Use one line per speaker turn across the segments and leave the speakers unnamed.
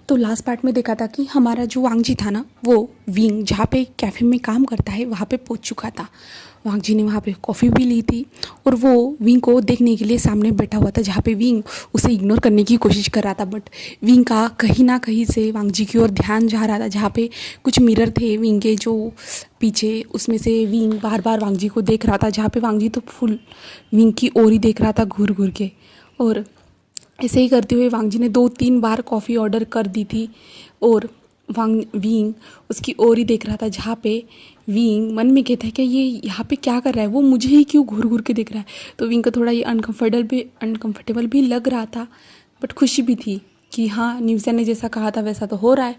तो last part में देखा था कि हमारा जो वांग जी था ना, वो विंग जहाँ पे कैफ़े में काम करता है वहाँ पे पहुँच चुका था। वांग जी ने वहाँ पे कॉफ़ी भी ली थी और वो विंग को देखने के लिए सामने बैठा हुआ था, जहाँ पे विंग उसे इग्नोर करने की कोशिश कर रहा था। बट विंग का कहीं ना कहीं से वांग जी की ओर ध्यान जा रहा था, जहाँ पे कुछ मिरर थे विंग के जो पीछे, उसमें से विंग बार बार वांग जी को देख रहा था, जहाँ पे वांग जी तो फुल विंग की ओर ही देख रहा था घूर घूर के। और ऐसे ही करते हुए वांग जी ने 2-3 बार कॉफ़ी ऑर्डर कर दी थी और विंग उसकी ओर ही देख रहा था, जहाँ पे विंग मन में कहता है कि ये यहाँ पे क्या कर रहा है, वो मुझे ही क्यों घूर घूर के देख रहा है। तो विंग को थोड़ा ये अनकंफर्टेबल भी लग रहा था, बट खुशी भी थी कि हाँ, न्यूज़र ने जैसा कहा था वैसा तो हो रहा है,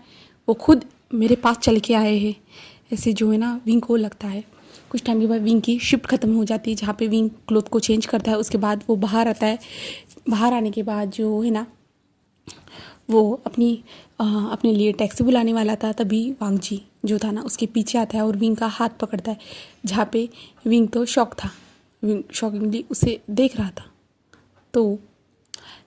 वो खुद मेरे पास चल के आए हैं। ऐसे जो है ना विंग को लगता है। कुछ टाइम के बाद विंग की शिफ्ट ख़त्म हो जाती है, जहाँ पे विंग क्लोथ को चेंज करता है। उसके बाद वो बाहर आता है। बाहर आने के बाद जो है ना, वो अपने लिए टैक्सी बुलाने वाला था, तभी वांग जी जो था ना उसके पीछे आता है और विंग का हाथ पकड़ता है, जहाँ पे विंग तो शॉक था। विंग शॉकिंगली उसे देख रहा था। तो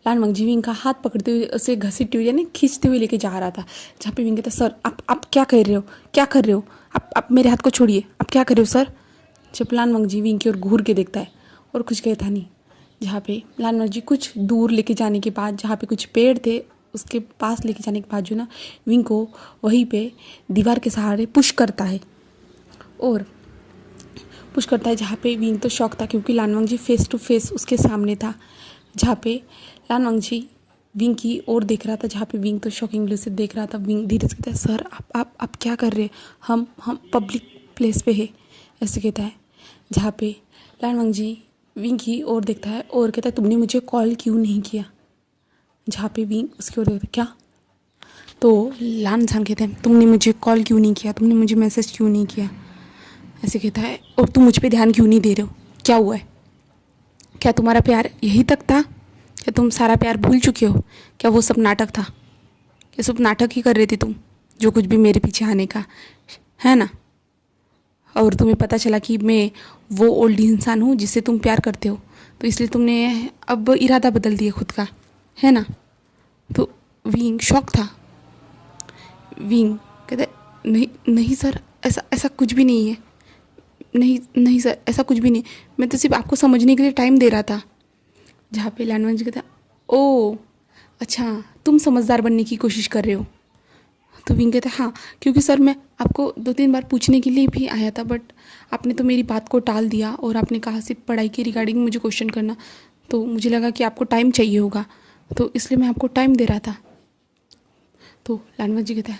लान वांग जी विंग का हाथ पकड़ते हुए उसे घसीटते हुए यानी खींचते हुए लेके जा रहा था, जहाँ पे विंग कहता, सर आप क्या कर रहे हो, क्या कर रहे हो, आप मेरे हाथ को छोड़िए, आप क्या कर रहे हो सर। जब लान वांग जी विंग की ओर घूर के देखता है और कुछ कहता नहीं। जहाँ पे लान वांग जी कुछ दूर लेके जाने के बाद, जहाँ पे कुछ पेड़ थे उसके पास लेके जाने के बाद जो ना विंग को वहीं पे दीवार के सहारे पुश करता है और पुश करता है, जहाँ पे विंग तो शॉक था क्योंकि लान वांग जी फेस टू फेस उसके सामने था। जहाँ पे लान वांग जी विंग की ओर देख रहा था, जहाँ पे विंग तो शॉकिंगली उसे देख रहा था। विंग धीरे से कहता है, सर आप क्या कर रहे हैं, हम पब्लिक प्लेस पे है, ऐसे कहता है। जहाँ पे लान वांग जी विंग की ओर देखता है और कहता है, तुमने मुझे कॉल क्यों नहीं किया। जहाँ पे विंग उसकी ओर देखता है, क्या। तो लान झान कहते हैं, तुमने मुझे कॉल क्यों नहीं किया, तुमने मुझे मैसेज क्यों नहीं किया, ऐसे कहता है। और तुम मुझ पे ध्यान क्यों नहीं दे रहे हो, क्या हुआ है, क्या तुम्हारा प्यार यही तक था, क्या तुम सारा प्यार भूल चुके हो, क्या वो सब नाटक था, क्या सब नाटक ही कर रहे थे तुम, जो कुछ भी मेरे पीछे आने का है ना। और तुम्हें पता चला कि मैं वो ओल्ड इंसान हूँ जिससे तुम प्यार करते हो, तो इसलिए तुमने अब इरादा बदल दिया खुद का, है ना। तो विंग शॉक था। विंग कहते, नहीं नहीं सर, ऐसा ऐसा कुछ भी नहीं है, नहीं नहीं सर, ऐसा कुछ भी नहीं, मैं तो सिर्फ आपको समझने के लिए टाइम दे रहा था। जहाँ पे लान वांग जी कहता, ओ अच्छा, तुम समझदार बनने की कोशिश कर रहे हो। तो विंग कहता, हाँ, क्योंकि सर मैं आपको 2-3 बार पूछने के लिए भी आया था, बट आपने तो मेरी बात को टाल दिया और आपने कहा सिर्फ पढ़ाई के रिगार्डिंग मुझे क्वेश्चन करना, तो मुझे लगा कि आपको टाइम चाहिए होगा, तो इसलिए मैं आपको टाइम दे रहा था। तो लान वांग जी कहता है,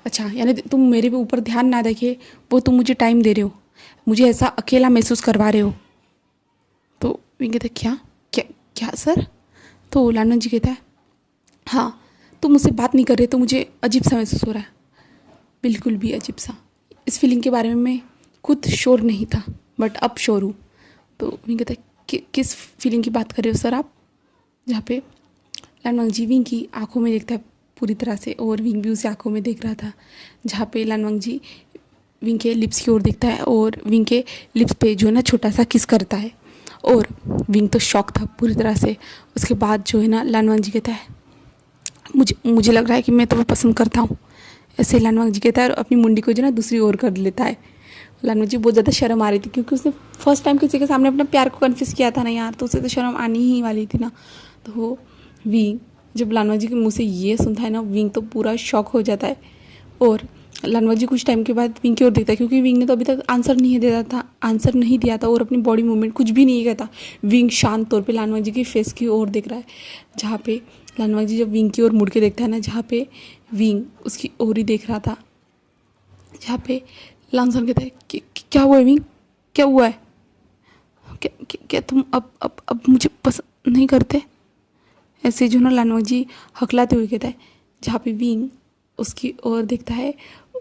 अच्छा, यानी तुम मेरे ऊपर ध्यान ना देखे, वो तुम मुझे टाइम दे रहे हो, मुझे ऐसा अकेला महसूस करवा रहे हो। तो विंग कहता है, क्या क्या क्या सर। तो लान वांग जी कहता है, हाँ, तुम मुझसे बात नहीं कर रहे तो मुझे अजीब सा महसूस हो रहा है, बिल्कुल भी अजीब सा। इस फीलिंग के बारे में मैं खुद श्योर नहीं था, बट अब श्योर हूँ। तो विंग कहता है, किस फीलिंग की बात कर रहे हो सर आप। जहाँ पे लान वांग जी विंग की आंखों में देखता है पूरी तरह से, और विंग भी उसे आंखों में देख रहा था। जहाँ पे लान वांग जी विंग के लिप्स की ओर देखता है और विंग के लिप्स पे जो है ना छोटा सा किस करता है, और विंग तो शॉक था पूरी तरह से। उसके बाद जो है ना लान वांग जी कहता है, मुझे लग रहा है कि मैं तुम्हें पसंद करता हूँ, ऐसे लान वांग जी कहता है और अपनी मुंडी को जो ना दूसरी ओर कर लेता है। लान वांग जी बहुत ज़्यादा शर्म आ रही थी, क्योंकि उसने फर्स्ट टाइम किसी के सामने अपना प्यार को कन्फेस किया था ना यार, तो उसे तो शर्म आनी ही वाली थी ना। तो वो विंग जब लान वांग जी के मुँह से ये सुनता है ना, विंग तो पूरा शॉक हो जाता है। और लान वांग जी कुछ टाइम के बाद विंग की ओर देखता है, क्योंकि विंग ने तो अभी तक आंसर नहीं दिया था और अपनी बॉडी मूवमेंट कुछ भी नहीं कहता। विंग शांत तौर पे लान वांग जी की फेस की ओर देख रहा है। जहाँ पे लान वांग जी जब विंग की ओर मुड़ के देखता है ना, जहाँ पे विंग उसकी ओर ही देख रहा था, जहाँ पे लानसन कहता है कि क्या हुआ है विंग, क्या हुआ है, क्या तुम अब मुझे पसंद नहीं करते, ऐसे जो ना लान वांग जी हकलाते हुए कहता है। जहाँ पे विंग उसकी ओर देखता है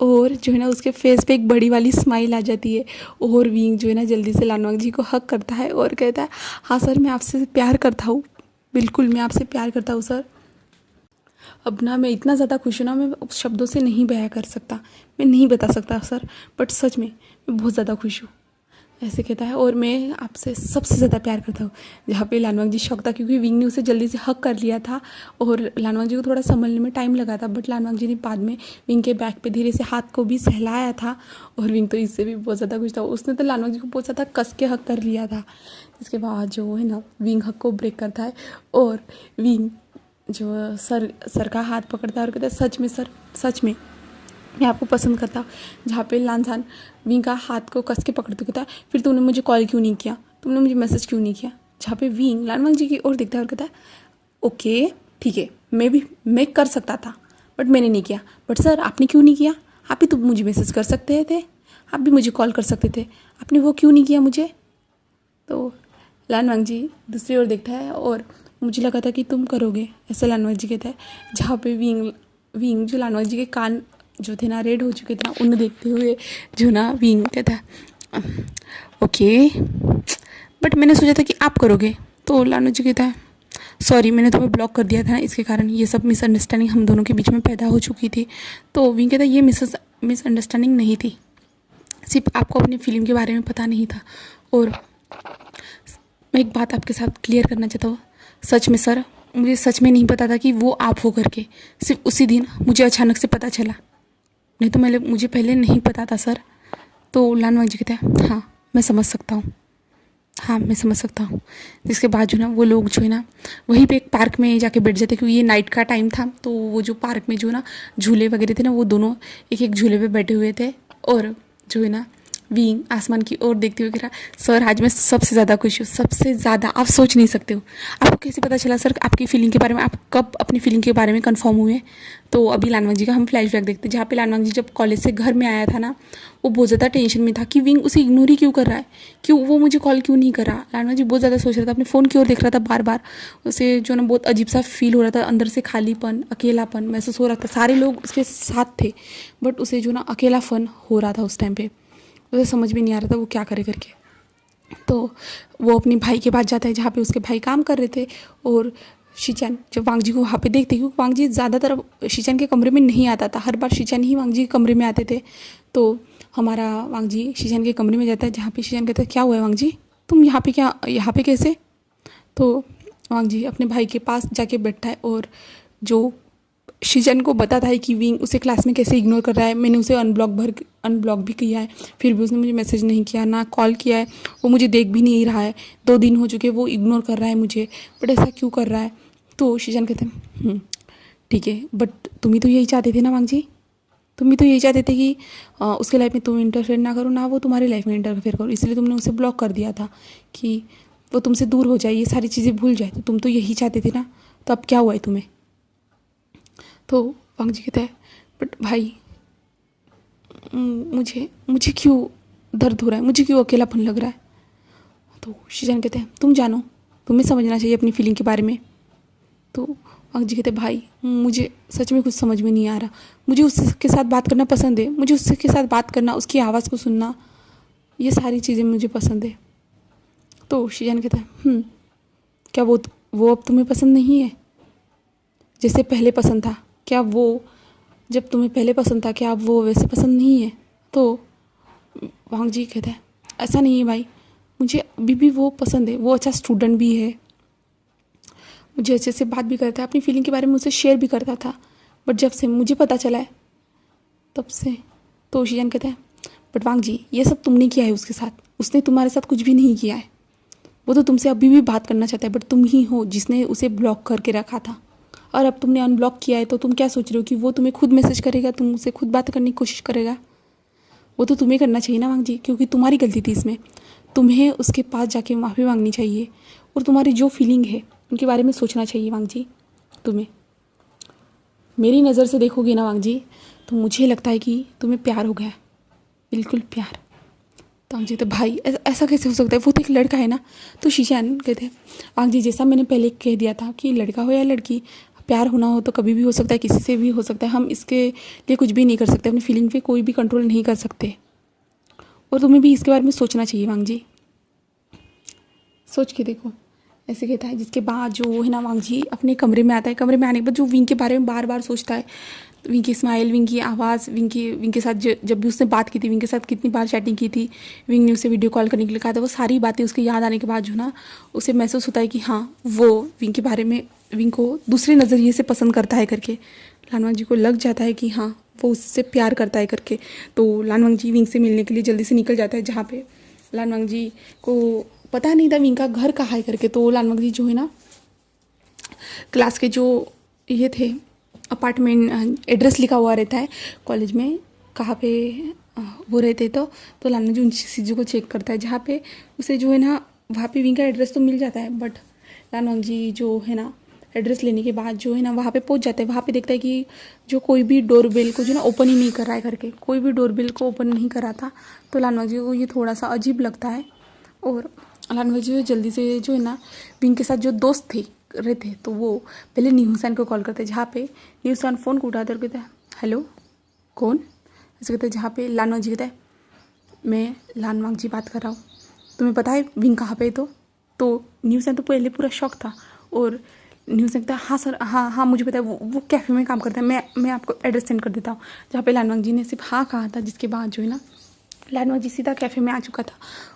और जो है ना उसके फेस पे एक बड़ी वाली स्माइल आ जाती है, और विंग जो है ना जल्दी से लान वांग जी को हक करता है और कहता है, हाँ सर, मैं आपसे प्यार करता हूँ, बिल्कुल मैं आपसे प्यार करता हूँ सर। अब ना मैं इतना ज़्यादा खुश हूँ ना, मैं शब्दों से नहीं बयां कर सकता, मैं नहीं बता सकता सर, बट सच में मैं बहुत ज़्यादा खुश हूँ। ऐसे कहता है और मैं आपसे सबसे ज़्यादा प्यार करता हूँ। जहाँ पे लानवांग जी शौक था क्योंकि विंग ने उसे जल्दी से हक कर लिया था और लानवांग जी को थोड़ा संभलने में टाइम लगा था, बट लानवांग जी ने बाद में विंग के बैक पे धीरे से हाथ को भी सहलाया था और विंग तो इससे भी बहुत ज़्यादा खुश था। उसने तो लानवांग जी को बहुत ज़्यादा कस के हक कर लिया था। इसके बाद जो है ना विंग हक को ब्रेक करता है और विंग जो सर का हाथ पकड़ता है और कहता है सच में सर, सच में मैं आपको पसंद करता। जहाँ पे लानजान विंग का हाथ को कस के पकड़ते कहता है फिर तुमने मुझे कॉल क्यों नहीं किया, तुमने मुझे मैसेज क्यों नहीं किया। जहाँ पे विंग लानवांग जी की ओर देखता है और कहता है ओके ठीक है, मैं कर सकता था बट मैंने नहीं किया। बट सर आपने क्यों नहीं किया, आप भी तो मुझे मैसेज कर सकते थे, आप भी मुझे कॉल कर सकते थे, आपने वो क्यों नहीं किया मुझे। तो लानवांग जी दूसरी ओर देखता है और मुझे लगा था कि तुम करोगे, ऐसा लानवांग जी कहता है। जहाँ पे विंग जो लानवांग जी के कान जो थे ना रेड हो चुके थे ना, उन्हें देखते हुए जो ना विंग कहता है ओके बट मैंने सोचा था कि आप करोगे। तो लानवांग जी कहता है सॉरी मैंने तुम्हें ब्लॉक कर दिया था ना, इसके कारण ये सब मिसअंडरस्टैंडिंग हम दोनों के बीच में पैदा हो चुकी थी। तो विंग कहता है ये मिसअंडरस्टैंडिंग नहीं थी, सिर्फ आपको अपनी फिल्म के बारे में पता नहीं था। और मैं एक बात आपके साथ क्लियर करना चाहता हूँ, सच में सर मुझे सच में नहीं पता था कि वो आप हो करके, सिर्फ उसी दिन मुझे अचानक से पता चला, नहीं तो मुझे पहले नहीं पता था सर। तो लानवांग जी कहते हैं हाँ मैं समझ सकता हूँ, हाँ मैं समझ सकता हूँ। जिसके बाद जो ना वो लोग जो है ना वहीं पे एक पार्क में जाके बैठ जाते क्योंकि ये नाइट का टाइम था। तो वो जो पार्क में जो ना झूले वगैरह थे ना, वो दोनों एक एक झूले पे बैठे हुए थे और जो है ना विंग आसमान की ओर देखते हुए कह रहा सर आज मैं सबसे ज़्यादा खुश हूँ, सबसे ज़्यादा, आप सोच नहीं सकते हो। आपको कैसे पता चला सर आपकी फीलिंग के बारे में, आप कब अपनी फीलिंग के बारे में कंफर्म हुए। तो अभी लानवांग जी का हम फ्लैशबैक देखते हैं जहाँ पे लानवांग जी जब कॉलेज से घर में आया था ना, वो बहुत ज़्यादा टेंशन में था कि विंग उसे इग्नोर ही क्यों कर रहा है, क्यों वो मुझे कॉल क्यों नहीं कर रहा। लानवांग जी बहुत ज़्यादा सोच रहा था, अपने फ़ोन की ओर देख रहा था बार बार। उसे जो ना बहुत अजीब सा फील हो रहा था, अंदर से खालीपन अकेलापन महसूस हो रहा था। सारे लोग उसके साथ थे बट उसे जो ना अकेलापन हो रहा था उस टाइम पे, उसे समझ में नहीं आ रहा था वो क्या करे करके। तो वो अपने भाई के पास जाता है जहाँ पे उसके भाई काम कर रहे थे और शीचान जब वांग जी को वहाँ पे देखते क्योंकि वांग जी ज़्यादातर शीचान के कमरे में नहीं आता था, हर बार शीचान ही वांग जी के कमरे में आते थे। तो हमारा वांग जी शीचान के कमरे में जाता है जहाँ पे शीचान कहता है क्या हुआ है वांग जी, तुम यहाँ पे कैसे। तो वांग जी अपने भाई के पास जाके बैठता है और जो शीजन को बताता है कि विंग उसे क्लास में कैसे इग्नोर कर रहा है, मैंने उसे अनब्लॉक भी किया है, फिर भी उसने मुझे मैसेज नहीं किया ना कॉल किया है, वो मुझे देख भी नहीं रहा है, 2 दिन हो चुके वो इग्नोर कर रहा है मुझे, बट ऐसा क्यों कर रहा है। तो शीजन कहते हैं ठीक है बट तुम ही तो यही चाहते थे ना वांग जी, तुम भी तो यही चाहते थे कि उसके लाइफ में तुम इंटरफेयर ना करो ना वो तुम्हारी लाइफ में इंटरफेयर करो, इसलिए तुमने उसे ब्लॉक कर दिया था कि वो तुमसे दूर हो जाए, ये सारी चीज़ें भूल जाए। तो तुम तो यही चाहते थे ना, तो अब क्या हुआ है तुम्हें। तो वांग जी कहता है बट भाई मुझे मुझे क्यों दर्द हो रहा है, मुझे क्यों अकेलापन लग रहा है। तो शीजान कहते हैं तुम जानो, तुम्हें समझना चाहिए अपनी फीलिंग के बारे में। तो वांग जी कहते हैं भाई मुझे सच में कुछ समझ में नहीं आ रहा, मुझे उसके साथ बात करना पसंद है, मुझे उसके साथ बात करना, उसकी आवाज़ को सुनना, ये सारी चीज़ें मुझे पसंद है। तो शीजान कहता है क्या वो अब तुम्हें पसंद नहीं है जैसे पहले पसंद था, क्या वो जब तुम्हें पहले पसंद था क्या अब वो वैसे पसंद नहीं है। तो वांग जी कहता है ऐसा नहीं है भाई, मुझे अभी भी वो पसंद है, वो अच्छा स्टूडेंट भी है, मुझे अच्छे से बात भी करता है, अपनी फीलिंग के बारे में मुझसे शेयर भी करता था, बट जब से मुझे पता चला है तब से। तो शीजान कहता है बट वांग जी ये सब तुमने किया है उसके साथ, उसने तुम्हारे साथ कुछ भी नहीं किया है, वो तो तुमसे अभी भी बात करना चाहता है बट तुम ही हो जिसने उसे ब्लॉक करके रखा था, और अब तुमने अनब्लॉक किया है तो तुम क्या सोच रहे हो कि वो तुम्हें खुद मैसेज करेगा, तुम उससे खुद बात करने की कोशिश करेगा। वो तो तुम्हें करना चाहिए ना वांग जी, क्योंकि तुम्हारी गलती थी इसमें, तुम्हें उसके पास जाके माफ़ी मांगनी चाहिए और तुम्हारी जो फीलिंग है उनके बारे में सोचना चाहिए वांग जी। तुम्हें मेरी नज़र से देखोगे ना वांग जी तो मुझे लगता है कि तुम्हें प्यार हो गया, बिल्कुल प्यार। तो वांग जी तो भाई ऐसा कैसे हो सकता है, वो तो एक लड़का है ना। तो शीशान कहते हैं वांग जी जैसा मैंने पहले कह दिया था कि लड़का हो या लड़की, प्यार होना हो तो कभी भी हो सकता है, किसी से भी हो सकता है, हम इसके लिए कुछ भी नहीं कर सकते, अपनी फीलिंग पे कोई भी कंट्रोल नहीं कर सकते। और तुम्हें भी इसके बारे में सोचना चाहिए वांग जी, सोच के देखो, ऐसे कहता है। जिसके बाद जो है ना वांग जी अपने कमरे में आता है, कमरे में आने के बाद जो विंग के बारे में बार बार सोचता है, विंग की स्माइल, विंग की आवाज़, विंग के साथ जब भी उसने बात की थी, विंग के साथ कितनी बार चैटिंग की थी, विंग ने उसे वीडियो कॉल करने के लिए कहा था, वो सारी बातें उसके याद आने के बाद जो ना उसे महसूस होता है कि हाँ वो विंग के बारे में, विंग को दूसरे नज़रिए से पसंद करता है करके लानवांग जी को लग जाता है कि हाँ वो उससे प्यार करता है करके। तो लानवांग जी विंग से मिलने के लिए जल्दी से निकल जाता है, जहाँ पे लानवांग जी को पता नहीं था विंग का घर कहाँ है करके। तो लानवांग जी जो है ना क्लास के जो ये थे अपार्टमेंट एड्रेस लिखा हुआ रहता है कॉलेज में कहाँ पे वो रहते, तो लानवांग जी उन चीज़ों को चेक करता है, जहाँ पे उसे जो है ना वहाँ पे विंग का एड्रेस तो मिल जाता है। बट लानवांग जी जो है ना एड्रेस लेने के बाद जो है ना वहाँ पे पहुँच जाता है। वहाँ पे देखता है कि जो कोई भी डोरबेल को जो ना ओपन ही नहीं कर रहा है करके, कोई भी डोरबेल को ओपन नहीं कर रहा था। तो लानवांग जी को ये थोड़ा सा अजीब लगता है और लानवांग जी जल्दी से जो है ना विंग के साथ जो दोस्त थे रहते तो वो पहले न्यूसान को कॉल करते हैं, जहाँ पे न्यूसान फ़ोन को उठाते और कहता है हेलो कौन, ऐसे कहते हैं। जहाँ पे लानवांग जी कहता है मैं लानवांग जी बात कर रहा हूँ, तुम्हें पता है विंग कहाँ पे। तो न्यूसान तो पहले पूरा शौक था और न्यूज़ कहता है हाँ सर, हाँ हाँ मुझे पता है, वो कैफ़े में काम करता है, मैं आपको एड्रेस सेंड कर देता हूँ। जहाँ पे लानवांग जी ने सिर्फ हाँ कहा था, जिसके बाद जो है ना लानवांग जी सीधा कैफ़े में आ चुका था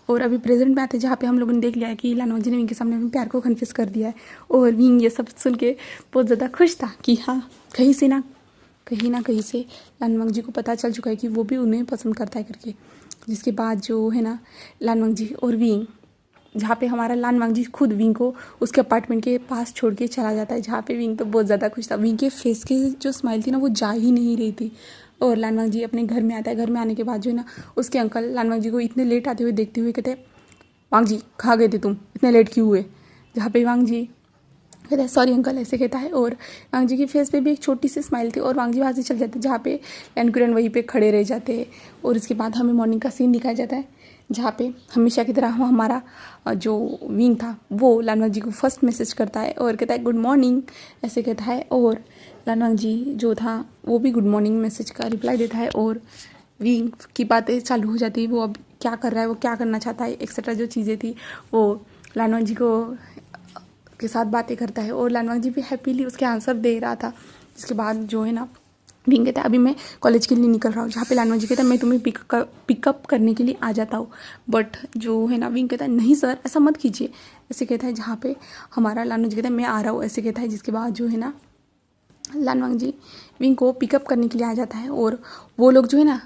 और अभी प्रेजेंट में आते, जहाँ पे हम लोगों ने देख लिया है कि लानवांग जी ने विंग के सामने अपने प्यार को कन्फेस कर दिया है। और विंग ये सब सुन के बहुत ज़्यादा खुश था कि हाँ कहीं ना कहीं से लानवांग जी को पता चल चुका है कि वो भी उन्हें पसंद करता है करके। जिसके बाद जो है ना लानवांग जी और विंग, जहाँ पे हमारा लानवांग जी खुद विंग को उसके अपार्टमेंट के पास छोड़ के चला जाता है, जहाँ पे विंग तो बहुत ज़्यादा खुश था। विंग के फेस की जो स्माइल थी ना वो जा ही नहीं रही थी। और लानवांग जी अपने घर में आता है, घर में आने के बाद जो है ना उसके अंकल लानवांग जी को इतने लेट आते हुए देखते हुए कहते हैं वांग जी कहाँ गए थे तुम, इतने लेट क्यों हुए। जहाँ पे वांग जी कहता है सॉरी अंकल ऐसे कहता है और वांग जी के फेस पे भी एक छोटी सी स्माइल थी और वांग जी वहाँ से चल जाते, जहाँ पे एनकुरन वहीं पे खड़े रह जाते हैं। और इसके बाद हमें मॉर्निंग का सीन दिखाया जाता है, जहाँ पे हमेशा की तरह हमारा जो विंग था वो लानवांग जी को फर्स्ट मैसेज करता है और कहता है गुड मॉर्निंग ऐसे कहता है। और लानवांग जी जो था वो भी गुड मॉर्निंग मैसेज का रिप्लाई देता है और विंग की बातें चालू हो जाती है, वो अब क्या कर रहा है, वो क्या करना चाहता है एक्सेट्रा जो चीज़ें थी वो लानवांग जी को के साथ बातें करता है और लानवांग जी भी हैप्पीली उसके आंसर दे रहा था। जिसके बाद जो है ना विंग कहता है अभी मैं कॉलेज के लिए निकल रहा हूँ, जहाँ पे लानवांग जी कहता है मैं तुम्हें पिकअप करने के लिए आ जाता हूँ। बट जो है ना विंग कहता है नहीं सर ऐसा मत कीजिए ऐसे कहता है, जहाँ पे हमारा लानवांग जी कहता है मैं आ रहा हूँ ऐसे कहता है। जिसके बाद जो है ना लानवांग जी विंग को पिकअप करने के लिए आ जाता है और वो लोग जो है ना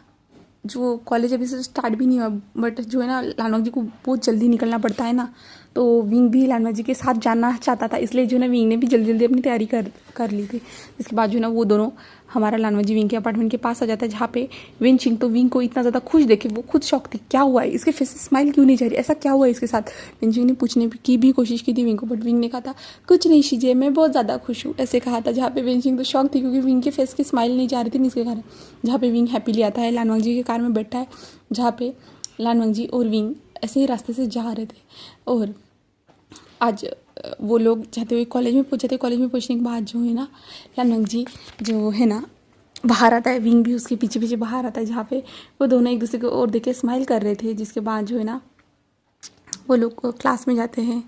जो कॉलेज अभी से स्टार्ट भी नहीं हुआ, बट जो है ना लानवांग जी को बहुत जल्दी निकलना पड़ता है ना, तो विंग भी लानवांग जी के साथ जाना चाहता था, इसलिए जो है ना विंग ने भी जल्दी जल्दी अपनी तैयारी कर ली थी। इसके बाद जो है ना वो दोनों हमारा लानवांग जी विंग के अपार्टमेंट के पास आ जाता है, जहाँ पे विंचिंग तो विंग को इतना ज़्यादा खुश देखे वो खुद शौक थी, क्या हुआ है इसके फेस से स्माइल क्यों नहीं जा रही, ऐसा क्या हुआ है इसके साथ। विंचिंग ने पूछने की भी कोशिश की थी विंग को, बट विंग ने कहा था कुछ नहीं शीजिए मैं बहुत ज़्यादा खुश हूँ ऐसे कहा था, जहाँ पे विंचिंग तो शौक थी क्योंकि विंग के फेस की स्माइल नहीं जा रही थी इसके कारण। जहाँ पे विंग हैप्पीली आता है लानवांग जी के कार में बैठा है, जहाँ पे लानवांग जी और विंग ऐसे ही रास्ते से जा रहे थे और आज वो लोग जाते हुए कॉलेज में पहुँचे थे। कॉलेज में पहुँचने के बाद जो है ना लानवांग जी जो है ना बाहर आता है, विंग भी उसके पीछे पीछे बाहर आता है, जहाँ पे वो दोनों एक दूसरे को और देख के स्माइल कर रहे थे। जिसके बाद जो है ना वो लोग क्लास में जाते हैं,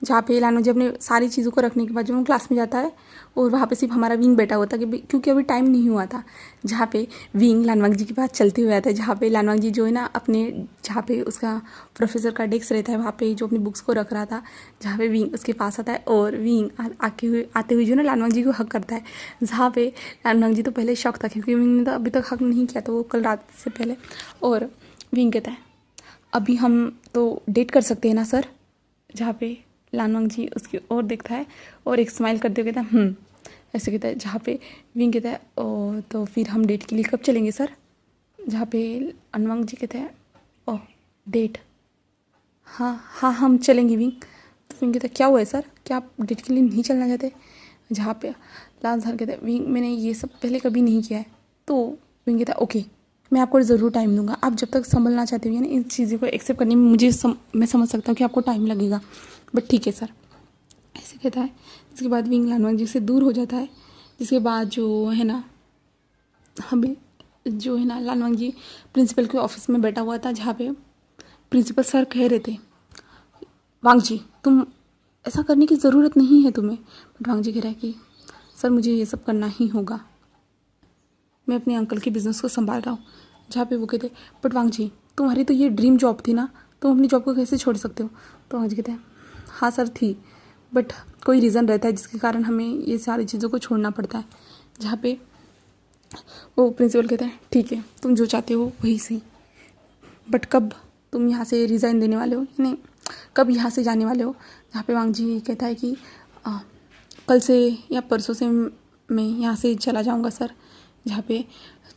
जहाँ पे लानवांग जी अपने सारी चीज़ों को रखने के बाद जो वो क्लास में जाता है और वहाँ पे सिर्फ हमारा विंग बैठा हुआ था क्योंकि अभी टाइम नहीं हुआ था। जहाँ पे विंग लानवांग जी के पास चलते हुए आता है, जहाँ पे लानवांग जी जो है ना अपने जहाँ पे उसका प्रोफेसर का डेस्क रहता है वहाँ पे जो अपनी बुक्स को रख रहा था, जहाँ पे विंग उसके पास आता है और विंग आते हुए जो ना लानवांग जी को हक करता है। जहाँ पे लानवांग जी तो पहले शौक था क्योंकि विंग ने तो अभी तक हक नहीं किया था वो कल रात से पहले। और विंग कहता है अभी हम तो डेट कर सकते हैं ना सर। जहाँ पे लानवांग जी उसकी ओर देखता है और एक स्माइल करते हुए कहता है ऐसे कहता है। जहाँ पे विंग कहता है ओ तो फिर हम डेट के लिए कब चलेंगे सर। जहाँ पे लानवांग जी कहते हैं ओह डेट, हाँ हाँ हम चलेंगे विंग। तो विंग कहता है क्या हुआ है सर, क्या आप डेट के लिए नहीं चलना चाहते। जहाँ पे लाल सर कहते हैं विंग मैंने ये सब पहले कभी नहीं किया है। तो विंग कहता है ओके मैं आपको ज़रूर टाइम दूंगा, आप जब तक संभलना चाहते हो यानी इन चीज़ों को एक्सेप्ट करने में मैं समझ सकता हूँ कि आपको टाइम लगेगा, बट ठीक है सर ऐसे कहता है। इसके बाद विंग लानवांग जी से दूर हो जाता है। जिसके बाद जो है ना हमें जो है ना लानवांग जी प्रिंसिपल के ऑफिस में बैठा हुआ था, जहाँ पे प्रिंसिपल सर कह रहे थे वांग जी तुम ऐसा करने की ज़रूरत नहीं है तुम्हें, बट वांग जी कह रहा है कि सर मुझे ये सब करना ही होगा। मैं अपने अंकल के बिज़नेस को संभाल रहा हूँ। जहाँ पे वो कहते बट वांग जी तुम्हारी तो ये ड्रीम जॉब थी ना, तुम अपनी जॉब को कैसे छोड़ सकते हो? तो वांग जी कहते हैं हाँ सर थी, बट कोई रीज़न रहता है जिसके कारण हमें ये सारी चीज़ों को छोड़ना पड़ता है। जहाँ पे वो प्रिंसिपल कहता है ठीक है तुम जो चाहते हो वही सही, बट कब तुम यहाँ से रिज़ाइन देने वाले हो, नहीं कब यहाँ से जाने वाले हो? जहाँ पे वांग जी कहता है कि कल से या परसों से मैं यहाँ से चला जाऊँगा सर। जहाँ पे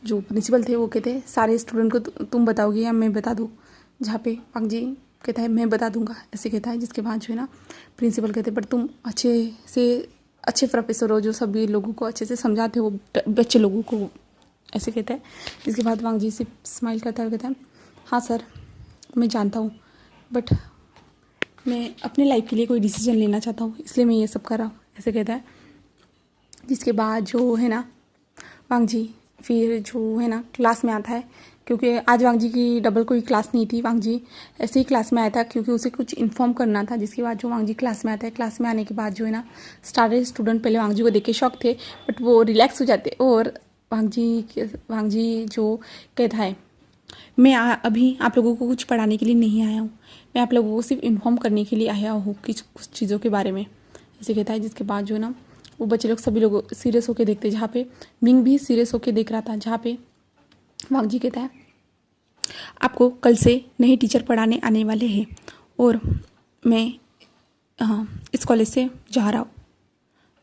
जो प्रिंसिपल थे वो कहते हैं सारे स्टूडेंट को तुम बताओगे या मैं बता दूँ? जहाँ पे वांग जी कहता है मैं बता दूँगा, ऐसे कहता है। जिसके बाद जो है ना प्रिंसिपल कहते हैं बट तुम अच्छे प्रोफेसर हो जो सभी लोगों को अच्छे से समझाते हो बच्चे लोगों को, ऐसे कहता है। जिसके बाद वांग जी से स्माइल करता है, कहता है हाँ सर मैं जानता हूँ, बट मैं अपने लाइफ के लिए कोई डिसीजन लेना चाहता हूँ इसलिए मैं ये सब कर रहा हूँ, ऐसे कहता है। जिसके बाद जो है ना वांग जी फिर जो है ना क्लास में आता है, क्योंकि आज वांग जी की डबल कोई क्लास नहीं थी, वांग जी ऐसे ही क्लास में आया था क्योंकि उसे कुछ इन्फॉर्म करना था। जिसके बाद जो वांग जी क्लास में आता है, क्लास में आने के बाद जो है ना सारे स्टूडेंट पहले वांग जी को देख के शॉक थे, बट वो रिलैक्स हो जाते और वांग जी जो कहता है मैं अभी आप लोगों को कुछ पढ़ाने के लिए नहीं आया हूँ, मैं आप लोगों को सिर्फ इन्फॉर्म करने के लिए आया हूँ कुछ चीज़ों के बारे में, ऐसे कहता है। जिसके बाद जो है ना वो बच्चे लोग सभी लोग सीरियस होकर देखते, जहाँ पे मिंग भी सीरियस होकर देख रहा था। जहाँ पे वांग जी कहता है आपको कल से नए टीचर पढ़ाने आने वाले हैं और मैं इस कॉलेज से जा रहा हूँ।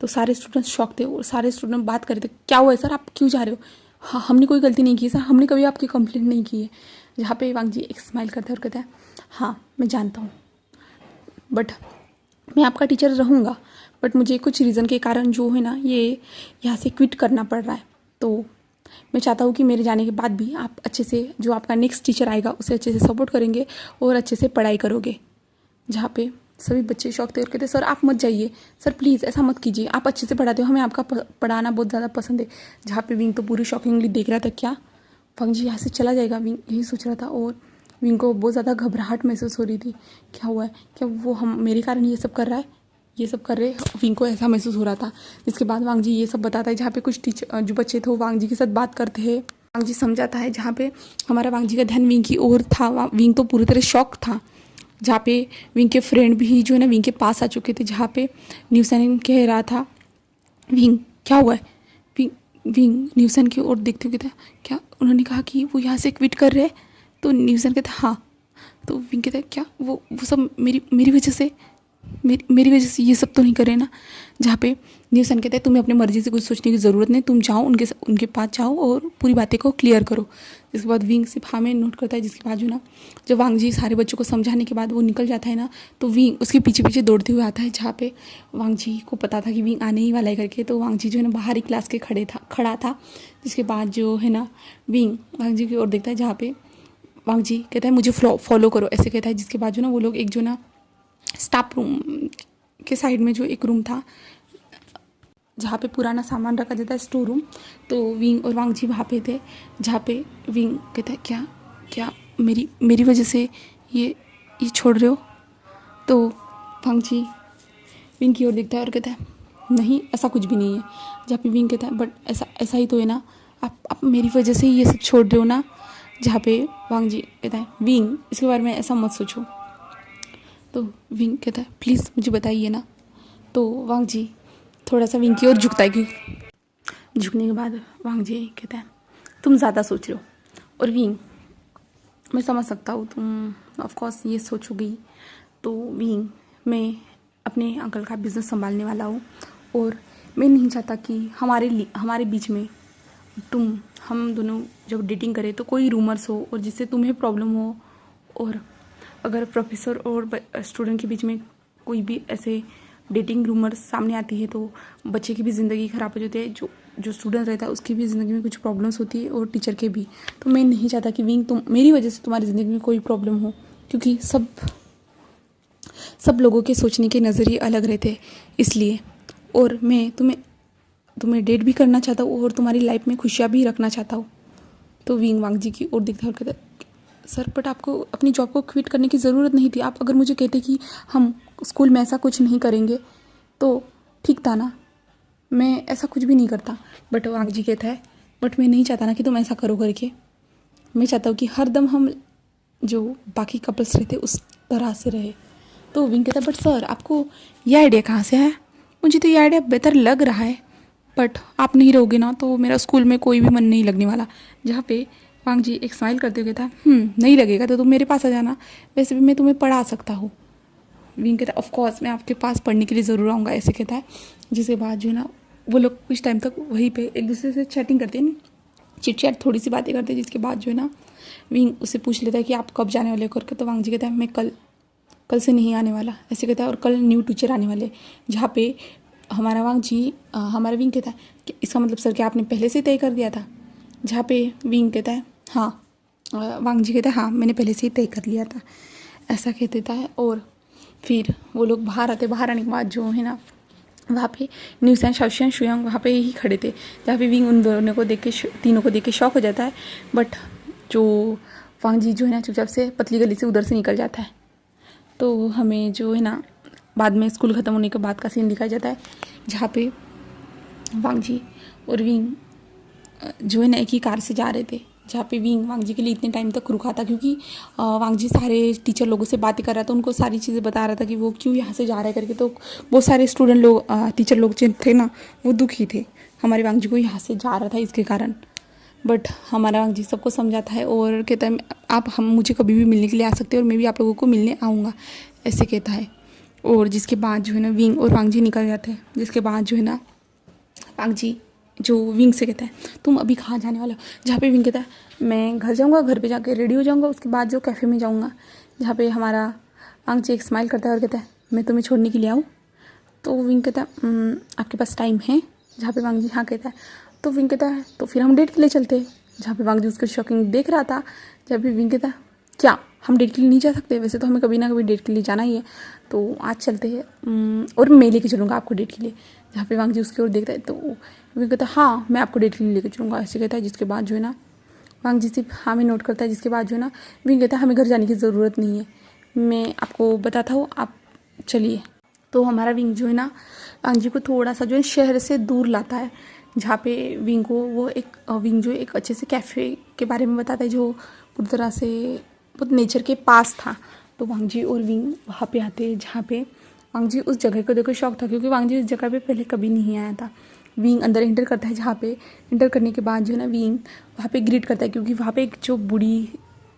तो सारे स्टूडेंट्स शॉक थे और सारे स्टूडेंट बात कर रहे थे क्या हुआ है सर, आप क्यों जा रहे हो? हाँ हमने कोई गलती नहीं की सर, हमने कभी आपकी कंप्लेंट नहीं की है। जहाँ पे वांग जी एक स्माइल करता है और कहता है हाँ मैं जानता हूँ, बट मैं आपका टीचर रहूँगा, बट मुझे कुछ रीज़न के कारण जो है ना ये यहाँ से क्विट करना पड़ रहा है। तो मैं चाहता हूँ कि मेरे जाने के बाद भी आप अच्छे से जो आपका नेक्स्ट टीचर आएगा उसे अच्छे से सपोर्ट करेंगे और अच्छे से पढ़ाई करोगे। जहाँ पे सभी बच्चे शौक थे और कहते सर आप मत जाइए सर, प्लीज़ ऐसा मत कीजिए, आप अच्छे से पढ़ाते हो, हमें आपका पढ़ाना बहुत ज़्यादा पसंद है। जहाँ पे विंग तो पूरी शॉकिंगली देख रहा था, क्या वांग जी यहाँ से चला जाएगा, विंग यही सोच रहा था। और विंग को बहुत ज़्यादा घबराहट महसूस हो रही थी, क्या हुआ है, क्या वो हम मेरे कारण ये सब कर रहा है, ये सब कर रहे, विंग को ऐसा महसूस हो रहा था। जिसके बाद वांग जी ये सब बताता है। जहाँ पे कुछ टीचर जो बच्चे थे वो वांग जी के साथ बात करते हैं, वांग जी समझाता है। जहाँ पे हमारा वांग जी का ध्यान विंग की ओर था, विंग तो पूरी तरह शॉक था। जहाँ पे विंग के फ्रेंड भी जो है ना विंग के पास आ चुके थे। जहाँ पे न्यूसन कह रहा था विंग क्या हुआ है, विंग न्यूसन की ओर देखते हुए था, क्या उन्होंने कहा कि वो यहाँ से क्विट कर रहे हैं? तो न्यूसन कहता हाँ। तो विंग कहता है क्या वो सब मेरी वजह से मेरी वजह से ये सब तो नहीं करे ना? जहाँ पे न्यूसन कहता है तुम्हें अपनी मर्जी से कुछ सोचने की ज़रूरत नहीं, तुम जाओ उनके पास जाओ और पूरी बातें को क्लियर करो। जिसके बाद विंग सिर्फ हाँ में नोट करता है। जिसके बाद जो ना जब वांग जी सारे बच्चों को समझाने के बाद वो निकल जाता है ना, तो विंग उसके पीछे पीछे दौड़ते हुए आता है। जहाँ पे वांग जी को पता था कि विंग आने ही वाला है करके, तो वांग जी जो है ना बाहर ही क्लास के खड़ा था। जिसके बाद जो है ना विंग वांग जी की ओर देखता है। जहाँ पे वांग जी कहता है मुझे फॉलो करो, ऐसे कहता है। जिसके बाद जो ना वो लोग एक जो ना स्टाफ रूम के साइड में जो एक रूम था जहाँ पे पुराना सामान रखा जाता है, स्टोर रूम, तो विंग और वांग जी वहाँ पे थे। जहाँ पे विंग कहता है क्या मेरी वजह से ये छोड़ रहे हो? तो वांग जी विंग की ओर देखता है और कहता है नहीं ऐसा कुछ भी नहीं है। जहाँ पे विंग कहता है बट ऐसा ही तो है ना, आप मेरी वजह से ये सब छोड़ रहे हो ना? जहाँ पे वांग जी कहता है विंग इसके बारे में ऐसा मत सोचो। तो विंग कहता है प्लीज़ मुझे बताइए ना। तो वांग जी थोड़ा सा विंग की ओर झुकता है, क्योंकि झुकने के बाद वांग जी कहता है तुम ज़्यादा सोच रहे हो। और विंग मैं समझ सकता हूँ तुम ऑफ कोर्स ये सोचोगी। तो विंग मैं अपने अंकल का बिज़नेस संभालने वाला हूँ और मैं नहीं चाहता कि हमारे बीच में हम दोनों जब डेटिंग करें तो कोई रूमर्स हो और जिससे तुम्हें प्रॉब्लम हो, और अगर प्रोफेसर और स्टूडेंट के बीच में कोई भी ऐसे डेटिंग रूमर्स सामने आती है तो बच्चे की भी ज़िंदगी ख़राब हो जाती है, जो स्टूडेंट रहता है उसकी भी ज़िंदगी में कुछ प्रॉब्लम्स होती है और टीचर के भी। तो मैं नहीं चाहता कि विंग मेरी वजह से तुम्हारी ज़िंदगी में कोई प्रॉब्लम हो, क्योंकि सब लोगों के सोचने के नज़रिए अलग रहते हैं इसलिए। और मैं तुम्हें डेट भी करना चाहता हूँ और तुम्हारी लाइफ में खुशियाँ भी रखना चाहता हूँ। तो विंग वांग जी की ओर देखता है और कहता है सर बट आपको अपनी जॉब को क्विट करने की ज़रूरत नहीं थी। आप अगर मुझे कहते कि हम स्कूल में ऐसा कुछ नहीं करेंगे तो ठीक था ना, मैं ऐसा कुछ भी नहीं करता। बट वांग जी कहता है बट मैं नहीं चाहता ना कि तुम ऐसा करो करके। मैं चाहता हूँ कि हरदम हम जो बाकी कपल्स रहते उस तरह से रहे। तो विंग कहता है बट सर आपको ये आइडिया कहाँ से है? मुझे तो ये आइडिया बेहतर लग रहा है, बट आप नहीं रहोगे ना तो मेरा स्कूल में कोई भी मन नहीं लगने वाला। जहाँ पे वांग जी एक स्माइल करते हुए कहता नहीं लगेगा तो तुम मेरे पास आ जाना, वैसे भी मैं तुम्हें पढ़ा सकता हूँ। विंग कहता है ऑफ कोर्स मैं आपके पास पढ़ने के लिए ज़रूर आऊँगा, ऐसे कहता है। जिसके बाद जो है ना वो लोग कुछ टाइम तक वहीं पे एक दूसरे से चैटिंग करते हैं, चिट चैट थोड़ी सी बातें करते हैं। जिसके बाद जो है ना विंग उससे पूछ लेता है कि आप कब जाने वाले हो करके। तो वांग जी कहता है मैं कल से नहीं आने वाला, ऐसे कहता है। और कल न्यू टीचर आने वाले, जहाँ पे हमारा विंग कहता है कि इसका मतलब सर क्या आपने पहले से तय कर दिया था? जहाँ पे विंग कहता है हाँ, वांग जी कहता है हाँ मैंने पहले से ही तय कर लिया था, ऐसा कह देता है। और फिर वो लोग बाहर आने के बाद जो है ना वहाँ पे न्यूज़ एंड शाओशियन शुयांग वहाँ पे ही खड़े थे, जहाँ पे विंग उन दोनों को तीनों को देख के शॉक हो जाता है। बट जो वांग जी जो है ना चुपचाप से पतली गली से उधर से निकल जाता है। तो हमें जो है ना बाद में स्कूल ख़त्म होने के बाद का सीन दिखाया जाता है, जहाँ पे वांग जी और विंग जो है ना एक ही कार से जा रहे थे। जहाँ पे विंग वांग जी के लिए इतने टाइम तक रुका था क्योंकि वांग जी सारे टीचर लोगों से बातें कर रहा था, उनको सारी चीज़ें बता रहा था कि वो क्यों यहाँ से जा रहा है करके। तो बहुत सारे स्टूडेंट लोग टीचर लोग जो थे ना वो दुखी थे हमारे वांग जी को यहाँ से जा रहा था इसके कारण। बट हमारा वांग जी सबको समझाता है और कहता है आप हम मुझे कभी भी मिलने के लिए आ सकते हैं और मैं भी आप लोगों को मिलने आऊँगा, ऐसे कहता है। और जिसके बाद जो है ना विंग और वांग जी निकल जाते हैं। जिसके बाद जो है ना वांग जी जो विंग से कहता है तुम अभी कहाँ जाने वाले हो? जहाँ पे विंग कहता है मैं घर जाऊँगा, घर पे जाके रेडी हो जाऊँगा, उसके बाद जो कैफ़े में जाऊँगा। जहाँ पे हमारा वांग जी एक स्माइल करता है और कहता है मैं तुम्हें छोड़ने के लिए आऊँ? तो विंग कहता है आपके पास टाइम है? जहाँ पे वांग जी हाँ कहता है। तो विंग कहता है तो फिर हम डेट के लिए चलते हैं। जहाँ पे वांग जी उसको शॉकिंग देख रहा था। जब भी विंग कहता है क्या हम डेट के लिए नहीं जा सकते? वैसे तो हमें कभी ना कभी डेट के लिए जाना ही है, तो आज चलते हैं और मैं लेके चलूँगा आपको डेट के लिए। जहाँ पे वांग जी उसकी ओर देखता है तो वो कहता है हाँ मैं आपको डेट के लिए लेके चलूँगा, ऐसे कहता है। जिसके बाद जो है ना वांग जी सिर्फ हाँ में नोट करता है। जिसके बाद जो है ना विंग कहता है हमें घर जाने की ज़रूरत नहीं है, मैं आपको बताता हूँ आप चलिए। तो हमारा विंग जो है ना वांग जी को थोड़ा सा जो है शहर से दूर लाता है, जहाँ पे विंग को विंग जो एक अच्छे से कैफ़े के बारे में बताता है जो पूरी तरह से बहुत नेचर के पास था। तो वांग जी और विंग वहाँ पे आते हैं, जहाँ पे वांग जी उस जगह को देखकर शौक था क्योंकि वांग जी उस जगह पे पहले कभी नहीं आया था। विंग अंदर एंटर करता है, जहाँ पे एंटर करने के बाद जो है ना विंग वहाँ पे ग्रीट करता है क्योंकि वहाँ पे एक जो बूढ़ी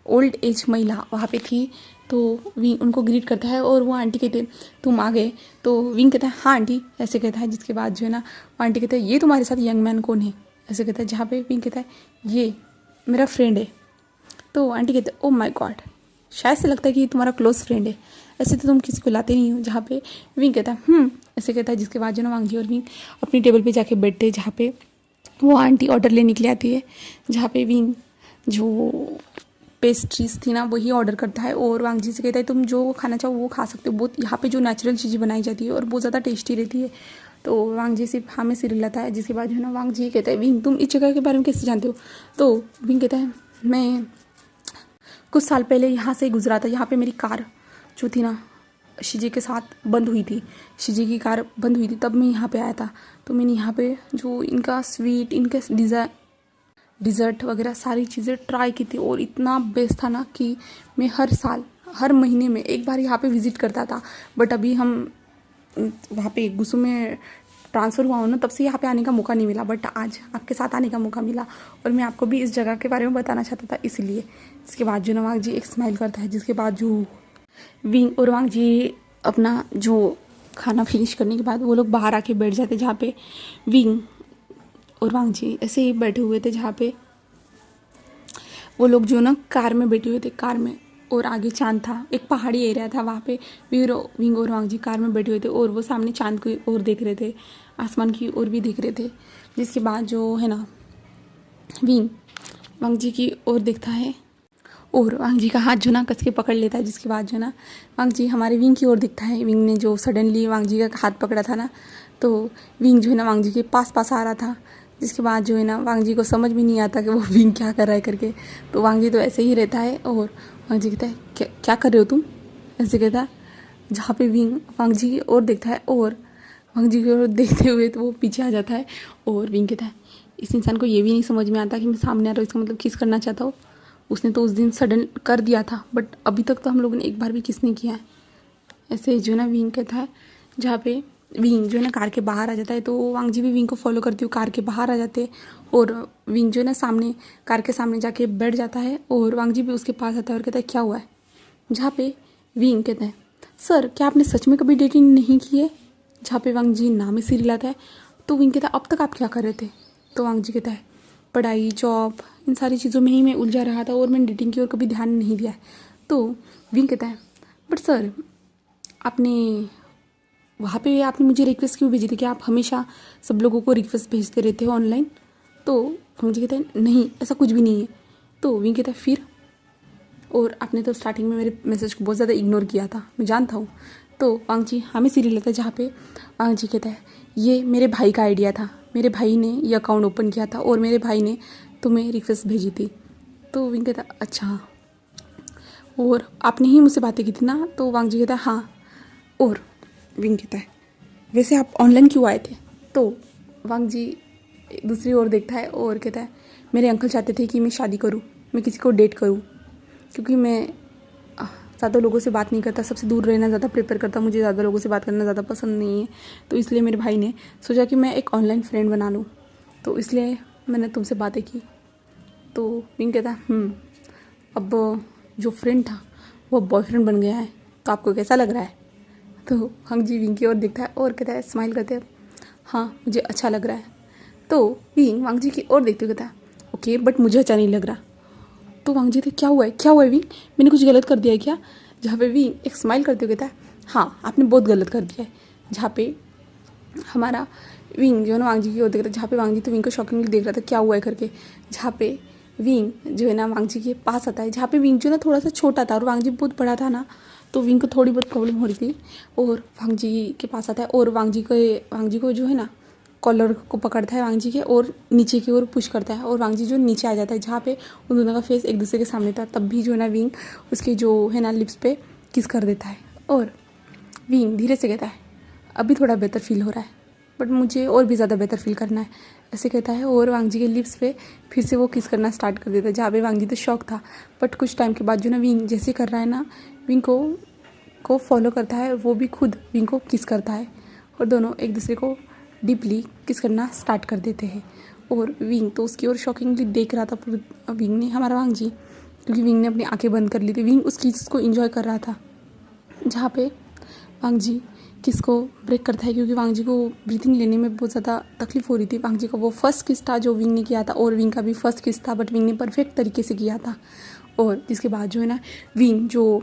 ओल्ड एज महिला वहाँ पे थी। तो विंग उनको ग्रीट करता है और वो आंटी कहते तुम आ गए? तो विंग कहता है हाँ आंटी, ऐसे कहता है। जिसके बाद जो है ना वो आंटी कहता है ये तुम्हारे साथ यंग मैन कौन है? ऐसे कहता है। जहाँ पे विंग कहता है ये मेरा फ्रेंड है। तो आंटी कहते हैं ओ माय गॉड, शायद से लगता है कि ये तुम्हारा क्लोज फ्रेंड है, ऐसे तो तुम किसी को लाते नहीं हो। जहाँ पे विंग कहता है ऐसे कहता है। जिसके बाद जो ना वांग जी और विंग अपनी टेबल पे जाके बैठते हैं, जहाँ पे वो आंटी ऑर्डर लेने के लिए आती है। जहाँ पे विंग जो पेस्ट्रीज थी ना वही ऑर्डर करता है और वांग जी से कहता है तुम जो खाना चाहो वो खा सकते हो, बहुत यहाँ पे जो नेचुरल चीज़ें बनाई जाती है और बहुत ज़्यादा टेस्टी रहती है। तो वांग जी सिर्फ हाँ में सिर हिलाता है। जिसके बाद जो है ना वांग जी कहता है विंग तुम इस जगह के बारे में कैसे जानते हो? तो विंग कहता है मैं कुछ साल पहले यहाँ से गुजरा था, यहाँ पे मेरी कार जो थी ना शिजी के साथ बंद हुई थी, शिजी की कार बंद हुई थी, तब मैं यहाँ पे आया था। तो मैंने यहाँ पे जो इनका स्वीट, इनके डिज़र्ट वगैरह सारी चीज़ें ट्राई की थी और इतना बेस्ट था ना कि मैं हर महीने में एक बार यहाँ पे विज़िट करता था। बट अभी हम वहाँ पे गुस्सू में ट्रांसफ़र हुआ हूँ ना, तब से यहाँ पे आने का मौका नहीं मिला, बट आज आपके साथ आने का मौका मिला और मैं आपको भी इस जगह के बारे में बताना चाहता था इसलिए। इसके बाद जो ना वांग जी एक स्माइल करता है। जिसके बाद जो विंग और वांग जी अपना जो खाना फिनिश करने के बाद वो लोग बाहर आके बैठ जाते, जहाँ पे विंग और वांग जी ऐसे ही बैठे हुए थे, जहाँ पे वो लोग जो ना कार में बैठे हुए थे, कार में, और आगे चांद था, एक पहाड़ी एरिया था, वहाँ पे विंग और वांग जी कार में बैठे हुए थे और वो सामने चांद की ओर देख रहे थे, आसमान की ओर भी देख रहे थे। जिसके बाद जो है ना विंग वांग जी की ओर देखता है और वांग जी का हाथ जो ना कस के पकड़ लेता है। जिसके बाद जो ना वांग जी हमारे विंग की ओर दिखता है। विंग ने जो सडनली वांग जी का हाथ पकड़ा था ना, तो विंग जो है ना वांग जी के पास आ रहा था। जिसके बाद जो है ना वांग जी को समझ भी नहीं आता कि वो विंग क्या कर रहा है करके। तो वांग जी तो ऐसे ही रहता है और वांग जी कहता है क्या कर रहे हो तुम? ऐसे कहता है। जहाँ पे विंग वांग जी की ओर देखता है और वांग जी की ओर देखते हुए तो वो पीछे आ जाता है और विंग कहता है इस इंसान को ये भी नहीं समझ में आता कि मैं सामने आ रहा हूँ इसका मतलब किस करना चाहता हूँ। उसने तो उस दिन सडन कर दिया था, बट अभी तक तो हम लोगों ने एक बार भी किस नहीं किया है। ऐसे जो है ना विंग कहता है, जहाँ पे विंग जो है ना कार के बाहर आ जाता है, तो वांग जी भी विंग को फॉलो करती हुई कार के बाहर आ जाते हैं और विंग जो है ना सामने कार के सामने जाके बैठ जाता है और वांग जी भी उसके पास आता है और कहता है क्या हुआ है। जहाँ पे विंग कहता है सर क्या आपने सच में कभी डेटिंग नहीं की है। जहाँ पे वांग जी नाम ही सीरियल आता है, तो विंग कहता है अब तक आप क्या कर रहे थे। तो वांग जी कहता है पढ़ाई जॉब इन सारी चीज़ों में ही मैं उलझा रहा था और मैंने डेटिंग की ओर कभी ध्यान नहीं दिया है। तो विंग कहता है बट सर आपने वहाँ पे आपने मुझे रिक्वेस्ट क्यों भेजी थी कि आप हमेशा सब लोगों को रिक्वेस्ट भेजते रहते हो ऑनलाइन। तो मुझे कहता है नहीं ऐसा कुछ भी नहीं है। तो विंग कहता है फिर, और आपने तो स्टार्टिंग में मेरे मैसेज को बहुत ज़्यादा इग्नोर किया था, मैं जानता हूँ। तो वांग जी हमें सीरियल लेता है, जहाँ पे वांग जी कहता है ये मेरे भाई का आइडिया था, मेरे भाई ने ये अकाउंट ओपन किया था और मेरे भाई ने तुम्हें रिक्वेस्ट भेजी थी। तो विंग कहता है अच्छा, और आपने ही मुझसे बातें की थी ना। तो वांग जी कहता है हाँ। और विंग कहता है वैसे आप ऑनलाइन क्यों आए थे। तो वांग जी दूसरी ओर देखता है और कहता है मेरे अंकल चाहते थे कि मैं शादी करूं, मैं किसी को डेट करूं, क्योंकि मैं ज़्यादा लोगों से बात नहीं करता, सबसे दूर रहना ज़्यादा प्रेफर करता, मुझे ज़्यादा लोगों से बात करना ज़्यादा पसंद नहीं है। तो इसलिए मेरे भाई ने सोचा कि मैं एक ऑनलाइन फ्रेंड बना लूँ, तो इसलिए मैंने तुमसे बातें की। तो विंग कहता है अब जो फ्रेंड था वो बॉयफ्रेंड बन गया है, तो आपको कैसा लग रहा है। तो वांग जी विंग की ओर देखता है और कहता है स्माइल करते हैं हाँ मुझे अच्छा लग रहा है। तो विंग वांग जी की ओर देखते हुए कहता है ओके बट मुझे अच्छा नहीं लग रहा। तो वांग जी थे क्या हुआ है विंग, मैंने कुछ गलत कर दिया है क्या। जहाँ पे विंग एक स्माइल करते हुए कहता है हाँ आपने बहुत गलत कर दिया है। जहाँ पे हमारा विंग जो है ना वांग जी की ओर देख रहा है, जहाँ पे वांग जी तो विंग को शॉकिंगली देख रहा था क्या हुआ है करके। जहाँ पे विंग जो है ना वांग जी के पास आता है, जहाँ पे विंग जो है ना थोड़ा सा छोटा था और वांग जी बहुत बड़ा था ना, तो विंग को थोड़ी बहुत प्रॉब्लम हो रही थी। और वांग जी के पास आता है और वांग जी को जो है ना कॉलर को पकड़ता है वांग जी के और नीचे की ओर पुश करता है और वांग जी जो नीचे आ जाता है, जहाँ पे उन दोनों का फेस एक दूसरे के सामने था। तब भी जो है ना विंग उसके जो है ना लिप्स पे किस कर देता है और विंग धीरे से कहता है अभी थोड़ा बेहतर फील हो रहा है बट मुझे और भी ज़्यादा बेहतर फील करना है, ऐसे कहता है। और वांग जी के लिप्स पे फिर से वो किस करना स्टार्ट कर देता है। जहाँ पे वांग जी तो शौक था, बट कुछ टाइम के बाद जो ना विंग जैसे कर रहा है ना, विंग को फॉलो करता है, वो भी खुद विंग को किस करता है और दोनों एक दूसरे को डीपली किस करना स्टार्ट कर देते हैं। और विंग तो उसकी ओर शॉकिंगली देख रहा था पूरा विंग ने, हमारा वांग जी, क्योंकि विंग ने अपनी आंखें बंद कर ली थी। विंग उस किस को एंजॉय कर रहा था, जहाँ पे वांग जी किसको ब्रेक करता है, क्योंकि वांग जी को ब्रीथिंग लेने में बहुत ज़्यादा तकलीफ हो रही थी। वांग जी का वो फर्स्ट किस था जो विंग ने किया था और विंग का भी फर्स्ट किस था, बट विंग ने परफेक्ट तरीके से किया था। और जिसके बाद जो है ना विंग जो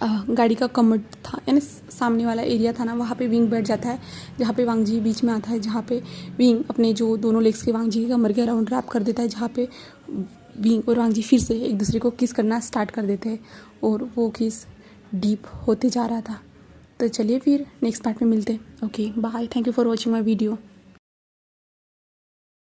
गाड़ी का कमर था यानी सामने वाला एरिया था ना, वहाँ पे विंग बैठ जाता है, जहाँ पे वांग जी बीच में आता है, जहाँ पे विंग अपने जो दोनों लेग्स के वांग जी के कमर के अराउंड रैप कर देता है, जहाँ पे विंग और वांग जी फिर से एक दूसरे को किस करना स्टार्ट कर देते हैं और वो किस डीप होते जा रहा था। तो चलिए फिर नेक्स्ट पार्ट में मिलते हैं। Okay bye, thank you for watching my video.